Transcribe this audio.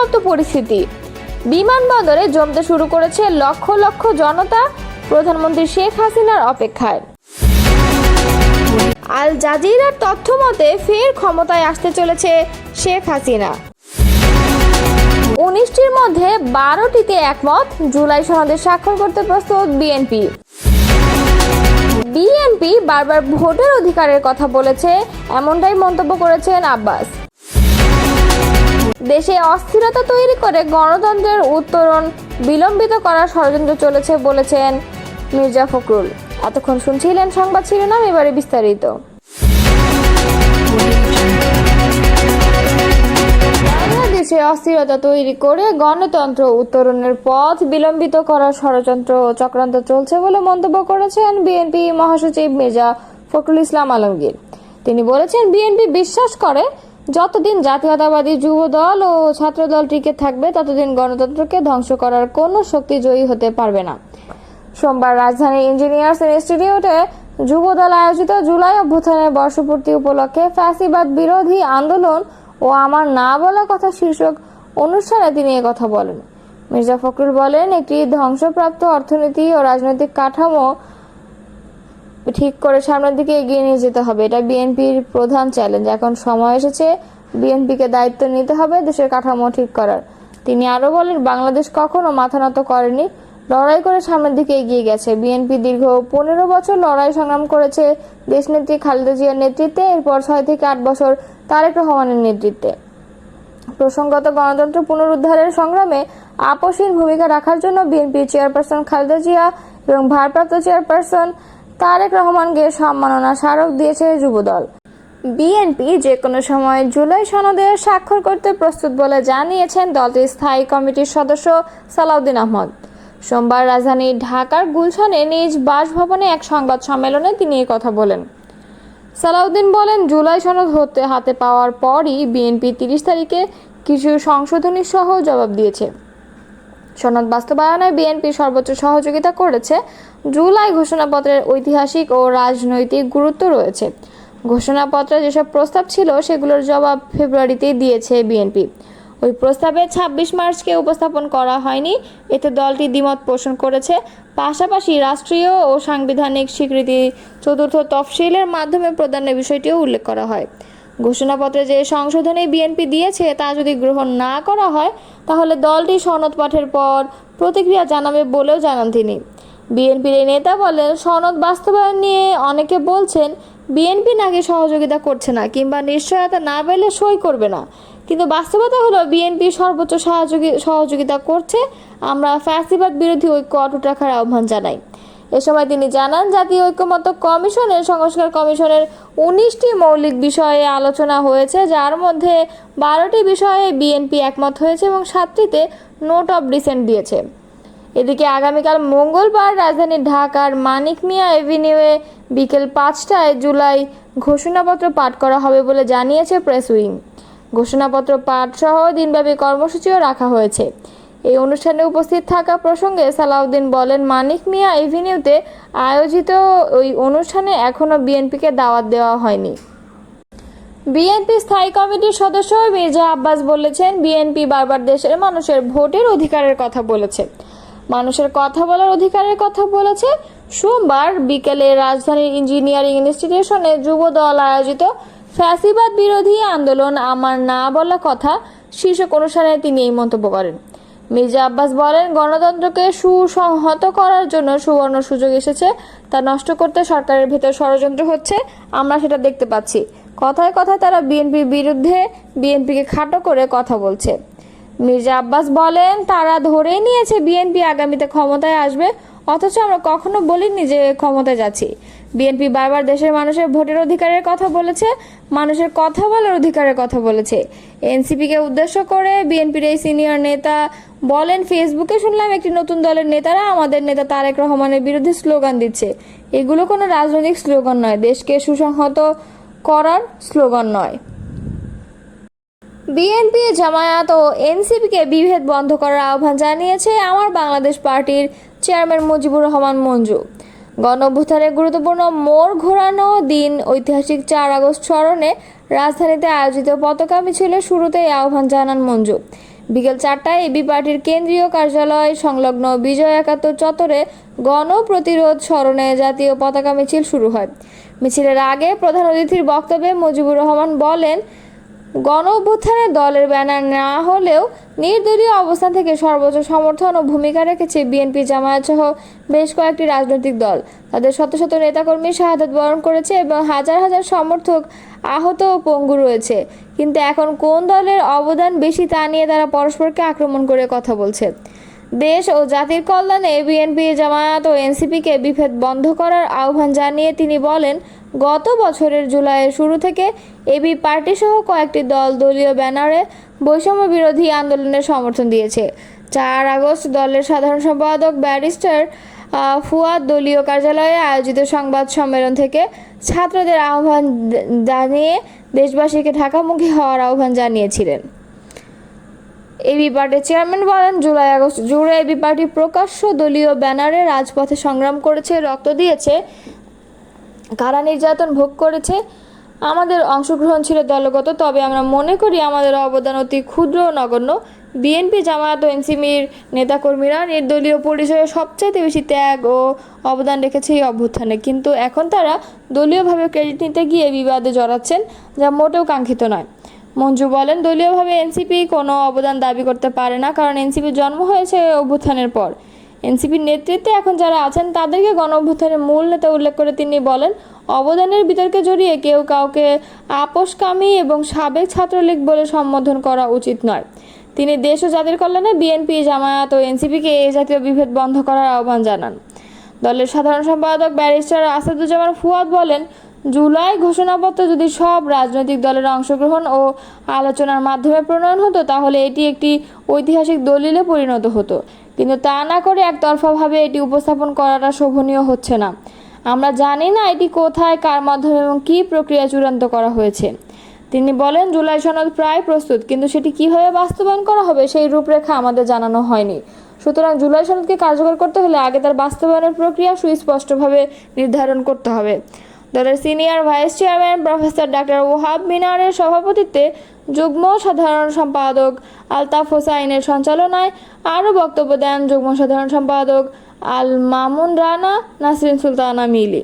উত্তপ্ত পরিস্থিতি। বিমানবন্দরে জমতে শুরু করেছে লক্ষ লক্ষ জনতা প্রধানমন্ত্রী শেখ হাসিনার অপেক্ষায়। আল জাজিরার তথ্য মতে ফের ক্ষমতায় আসতে চলেছে শেখ হাসিনা। 19টির মধ্যে 12টিতে একমত, জুলাই সনদে স্বাক্ষর করতে প্রস্তুত বিএনপি। বিএনপি বারবার ভোটের অধিকারের কথা বলেছে, এমনটাই মন্তব্য করেছেন আব্বাস। দেশে অস্থিরতা তৈরি করে গণতন্ত্রের উত্তরণ বিলম্বিত করার ষড়যন্ত্র চলেছে বলেছেন মির্জা ফখরুল। এতক্ষণ শুনছিলেন সংবাদ শিরোনাম, এবারে বিস্তারিত। বাংলাদেশে অস্থিরতা তৈরি করে গণতন্ত্র উত্তরণের পথ বিলম্বিত করার ষড়যন্ত্র ও চক্রান্ত চলছে বলে মন্তব্য করেছেন বিএনপি মহাসচিব মির্জা ফখরুল ইসলাম আলমগীর। তিনি বলেছেন, বিএনপি বিশ্বাস করে যতদিন জাতীয়তাবাদী যুব দল ও ছাত্রদল টিকে থাকবে ততদিন গণতন্ত্রকে ধ্বংস করার কোনো শক্তি জয়ী হতে পারবে না। সোমবার রাজধানীর ইঞ্জিনিয়ার্স ইনস্টিটিউটে যুবদল আয়োজিত জুলাই অভ্যুত্থানের বর্ষপূর্তি উপলক্ষে ফ্যাসিবাদ বিরোধী আন্দোলন ও আমার না বলা কথা শীর্ষক অনুষ্ঠানে তিনি একথা বলেন। মির্জা ফখরুল বলেন, একটি ধ্বংসপ্রাপ্ত অর্থনীতি ও রাজনৈতিক কাঠামো ঠিক করে সামনের দিকে এগিয়ে নিয়ে যেতে হবে। এটা বিএনপির প্রধান চ্যালেঞ্জ। এখন সময় এসেছে বিএনপিকে দায়িত্ব নিতে হবে দেশের কাঠামো ঠিক করার। তিনি আরো বলেন, বাংলাদেশ কখনো মাথা নত করেনি, লড়াই করে সামনের দিকে এগিয়ে গেছে। বিএনপি দীর্ঘ 15 বছর লড়াই সংগ্রাম করেছে দেশনেত্রী খালেদা জিয়ার নেতৃত্বে, এরপর 6 থেকে 8 বছর তারেক রহমানের নেতৃত্বে। প্রসঙ্গত, গণতন্ত্র পুনরুদ্ধারের সংগ্রামে আপসহীন ভূমিকা রাখার জন্য বিএনপির চেয়ারপারসন খালেদা জিয়া এবং ভারপ্রাপ্ত চেয়ারপারসন তারেক রহমানকে সম্মাননা স্মারক দিয়েছে যুবদল। বিএনপি যে কোনো সময় জুলাই সনদে স্বাক্ষর করতে প্রস্তুত বলে জানিয়েছেন দলটির স্থায়ী কমিটির সদস্য সালাউদ্দিন আহমদ। সোমবার রাজধানীর ঢাকার গুলশানে নিজ বাসভবনে এক সংবাদ সম্মেলনে তিনি এই কথা বলেন। সালাউদ্দিন বলেন, জুলাই সনদ হাতে পাওয়ার পরই বিএনপি 30 তারিখে কিছু সংশোধনী সহ জবাব দিয়েছে। সনদ বাস্তবায়নে বিএনপি সর্বোচ্চ সহযোগিতা করেছে। জুলাই ঘোষণাপত্রের ঐতিহাসিক ও রাজনৈতিক গুরুত্ব রয়েছে। ঘোষণাপত্রে যেসব প্রস্তাব ছিল সেগুলোর জবাব ফেব্রুয়ারিতেই দিয়েছে বিএনপি। ওই প্রস্তাবে 26 মার্চকে উপস্থাপন করা হয়নি, এতে দলটি দ্বিমত পোষণ করেছে। পাশাপাশি রাষ্ট্রীয় ও সাংবিধানিক স্বীকৃতি চতুর্থ তফসিলের মাধ্যমে প্রদানের বিষয়টিও উল্লেখ করা হয়। ঘোষণাপত্রে যে সংশোধনী বিএনপি দিয়েছে তা যদি গ্রহণ না করা হয় তাহলে দলটি সনদ পাঠের পর প্রতিক্রিয়া জানাবে বলেও জানান তিনি। বিএনপির এই নেতা বলেন, সনদ বাস্তবায়ন নিয়ে অনেকে বলছেন বিএনপি নাকি সহযোগিতা করছে না কিংবা নিশ্চয়তা না পেলে সই করবে না, কিন্তু বাস্তবতা হলো বিএনপি সর্বোচ্চ সহযোগিতা করছে। আমরা ফ্যাসিবাদ বিরোধী ঐক্য অটুট রাখার আহ্বান জানাই। এ সময় তিনি জানান, জাতীয় ঐক্যমত্য কমিশনের সংস্কার কমিশনের 19টি মৌলিক বিষয়ে আলোচনা হয়েছে, যার মধ্যে 12টি বিষয়ে বিএনপি একমত হয়েছে এবং 7টিতে নোট অব ডিসেন্ট দিয়েছে। এদিকে আগামীকাল মঙ্গলবার রাজধানীর ঢাকার মানিক মিয়া এভিনিউয়ে বিকেল 5টায় জুলাই ঘোষণাপত্র পাঠ করা হবে বলে জানিয়েছে প্রেস উইং। ঘোষণাপত্র পাঠ সহ দিনব্যাপী কর্মসূচিও রাখা হয়েছে। এই অনুষ্ঠানে উপস্থিত থাকা প্রসঙ্গে সালাউদ্দিন বলেন, মানিক মিয়া এভিনিউতে আয়োজিত ওই অনুষ্ঠানে এখনো বিএনপিকে দাওয়াত দেওয়া হয়নি। বিএনপি স্থায়ী কমিটির সদস্য মির্জা আব্বাস বলেছেন, বিএনপি বারবার দেশের মানুষের ভোটের অধিকারের কথা বলেছে, মানুষের কথা বলার অধিকারের কথা বলেছে। সোমবার বিকেলে রাজধানীর ইঞ্জিনিয়ারিং ইনস্টিটিউশনে যুব দল আয়োজিত ফ্যাসিবাদ বিরোধী আন্দোলন আমার না বলা কথা শীর্ষক অনুষ্ঠানে তিনি এই মন্তব্য করেন। মির্জা আব্বাস বলেন, গণতন্ত্রকে সুসংহত করার জন্য সুবর্ণ সুযোগ এসেছে, তা নষ্ট করতে সরকারের ভেতর ষড়যন্ত্র হচ্ছে, আমরা সেটা দেখতে পাচ্ছি। কথায় কথায় তারা বিএনপির বিরুদ্ধে বিএনপিকে খাটো করে কথা বলছে। মির্জা আব্বাস বলেন, তারা ধরেই নিয়েছে বিএনপি আগামীতে ক্ষমতায় আসবে, অথচ আমরা কখনো বলিনি যে ক্ষমতায় যাচ্ছি। বিএনপি বারবার দেশের মানুষের ভোটের অধিকারের কথা বলেছে, মানুষের কথা বলার অধিকারের কথা বলেছে। এনসিপিকে উদ্দেশ্য করে বিএনপির এই সিনিয়র নেতা বলেন, ফেসবুকে শুনলাম একটি নতুন দলের নেতারা আমাদের নেতা তারেক রহমানের বিরুদ্ধে স্লোগান দিচ্ছে। এগুলো কোনো রাজনৈতিক স্লোগান নয়, দেশকে সুসংহত করার স্লোগান নয়। বিএনপি, জামায়াত ও এনসিপিকে বিভেদ বন্ধ করার আহ্বান জানিয়েছে আমার বাংলাদেশ পার্টির চেয়ারম্যান মুজিবুর রহমান মঞ্জু। গণঅভ্যুত্থানের গুরুত্বপূর্ণ মোড় ঘোরানো দিন ঐতিহাসিক 4 আগস্ট স্মরণে রাজধানীতে আয়োজিত পতাকা মিছিলের শুরুতে এই আহ্বান জানান মঞ্জু। বিকেল 4টায় এবি পার্টির কেন্দ্রীয় কার্যালয় সংলগ্ন বিজয় একাত্তর চত্বরে গণপ্রতিরোধ স্মরণে জাতীয় পতাকা মিছিল শুরু হয়। মিছিলের আগে প্রধান অতিথির বক্তব্যে মুজিবুর রহমান বলেন, গণ অভ্যুত্থানে দলের ব্যানার না হলেও নির্দলীয় অবস্থান থেকে সর্বোচ্চ সমর্থন ও ভূমিকা রেখেছে বিএনপি, জামায়াত সহ বেশ কয়েকটি রাজনৈতিক দল। তাদের শত শত নেতাকর্মী শাহাদাত বরণ করেছে এবং হাজার হাজার সমর্থক আহত ও পঙ্গু রয়েছে। কিন্তু এখন কোন দলের অবদান বেশি তা নিয়ে তারা পরস্পরকে আক্রমণ করে কথা বলছে। দেশ ও জাতির কল্যাণে বিএনপি, জামায়াত ও এনসিপিকে বিভেদ বন্ধ করার আহ্বান জানিয়ে তিনি বলেন, গত বছরের জুলাইয়ের শুরু থেকে এবি পার্টি সহ কয়েকটি দল দলীয় ব্যানারে বৈষম্য বিরোধী আন্দোলনের সমর্থন দিয়েছে। 4 আগস্ট দলের সাধারণ সম্পাদক ব্যারিস্টার ফুয়াদ দলীয় কার্যালয়ে আয়োজিত সংবাদ সম্মেলন থেকে ছাত্রদের আহ্বান জানিয়ে দেশবাসীকে ঢাকামুখী হওয়ার আহ্বান জানিয়েছিলেন। এবি পার্টির চেয়ারম্যান বলেন, জুলাই আগস্ট জুড়ে এবি পার্টি প্রকাশ্য দলীয় ব্যানারে রাজপথে সংগ্রাম করেছে, রক্ত দিয়েছে, কারা নির্যাতন ভোগ করেছে। আমাদের অংশগ্রহণ ছিল দলগত, তবে আমরা মনে করি আমাদের অবদান অতি ক্ষুদ্র ও নগণ্য। বিএনপি, জামায়াত ও এনসিপির নেতাকর্মীরা নির্দলীয় পরিচয়ে সবচাইতে বেশি ত্যাগ ও অবদান রেখেছে এই অভ্যুত্থানে, কিন্তু এখন তারা দলীয়ভাবে ক্রেডিট নিতে গিয়ে বিবাদে জড়াচ্ছেন, যা মোটেও কাঙ্ক্ষিত নয়। মঞ্জু বলেন, দলীয়ভাবে এনসিপি কোনো অবদান দাবি করতে পারে না, কারণ এনসিপির জন্ম হয়েছে অভ্যুত্থানের পর। এনসিপির নেতৃত্বে এখন যারা আছেন তাদেরকে গণ অভ্যুত্থানের মূল নেতা উল্লেখ করে তিনি বলেন, অবদানের বিতর্কে জড়িয়ে কেউ কাউকে আপোষকামী এবং সাবেক ছাত্রলীগ বলে সম্বোধন করা উচিত নয়। তিনি দেশ ও জাতির কল্যাণে বিএনপি, জামায়াত ও এনসিপিকে এই জাতীয় বিভেদ বন্ধ করার আহ্বান জানান। দলের সাধারণ সম্পাদক ব্যারিস্টার আসাদুজ্জামান ফুয়াদ বলেন, জুলাই ঘোষণাপত্র যদি সব রাজনৈতিক দলের অংশগ্রহণ ও আলোচনার মাধ্যমে প্রণয়ন হতো তাহলে এটি একটি ঐতিহাসিক দলিলে পরিণত হতো, কিন্তু তা না করে একতরফাভাবে এটি উপস্থাপন করাটা শোভনীয় হচ্ছে না। আমরা জানি না এটি কোথায়, কার মাধ্যমে এবং কী প্রক্রিয়া চূড়ান্ত করা হয়েছে। তিনি বলেন, জুলাই সনদ প্রায় প্রস্তুত, কিন্তু সেটি কীভাবে বাস্তবায়ন করা হবে সেই রূপরেখা আমাদের জানানো হয়নি। সুতরাং জুলাই সনদকে কার্যকর করতে হলে আগে তার বাস্তবায়নের প্রক্রিয়া সুস্পষ্টভাবে নির্ধারণ করতে হবে। দলের senior vice chairman professor doctor Wahab মিনারের সভাপতিত্বে যুগ্ম সাধারণ সম্পাদক আলতাফ হোসাইনের সঞ্চালনায় আরও বক্তব্য দেন যুগ্ম সাধারণ সম্পাদক আল মামুন রানা, নাসরিন সুলতানা মিলি।